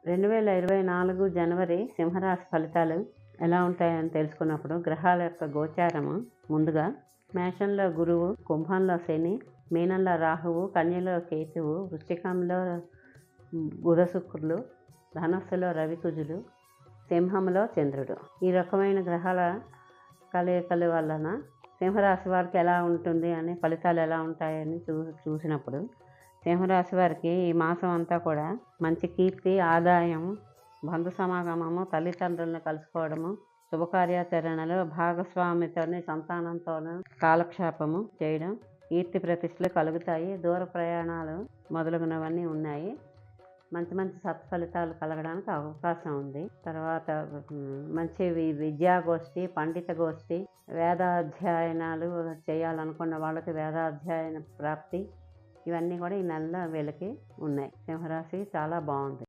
2024 జనవరి సింహరాశి ఫలితాలు ఎలా ఉంటాయని తెలుసుకున్నప్పుడు గ్రహాల యొక్క గోచారము ముందుగా మేషంలో గురువు, కుంభంలో శని, మీనంలో రాహువు, కన్యలో కేతువు, వృశ్చికంలో బుధ శుక్రులు, ధనస్సులో రవి కుజులు, సింహంలో చంద్రుడు. ఈ రకమైన గ్రహాల కలయికల వలన సింహరాశి వారికి ఎలా ఉంటుంది అని ఫలితాలు ఎలా ఉంటాయని చూసినప్పుడు సింహరాశి వారికి ఈ మాసం అంతా కూడా మంచి కీర్తి, ఆదాయం, బంధు సమాగమము, తల్లిదండ్రులను కలుసుకోవడము, శుభకార్యాచరణలో భాగస్వామితోని సంతానంతోనూ కాలక్షేపము చేయడం, కీర్తి ప్రతిష్టలు కలుగుతాయి. దూర ప్రయాణాలు మొదలగునవన్నీ ఉన్నాయి. మంచి మంచి సత్ఫలితాలు కలగడానికి అవకాశం ఉంది. తర్వాత మంచి విద్యాగోష్ఠి, పండిత గోష్ఠి, వేదాధ్యయనాలు చేయాలనుకున్న వాళ్ళకి వేదాధ్యయన ప్రాప్తి, ఇవన్నీ కూడా ఈ నెలలో వీళ్ళకి ఉన్నాయి. సింహరాశి చాలా బాగుంది.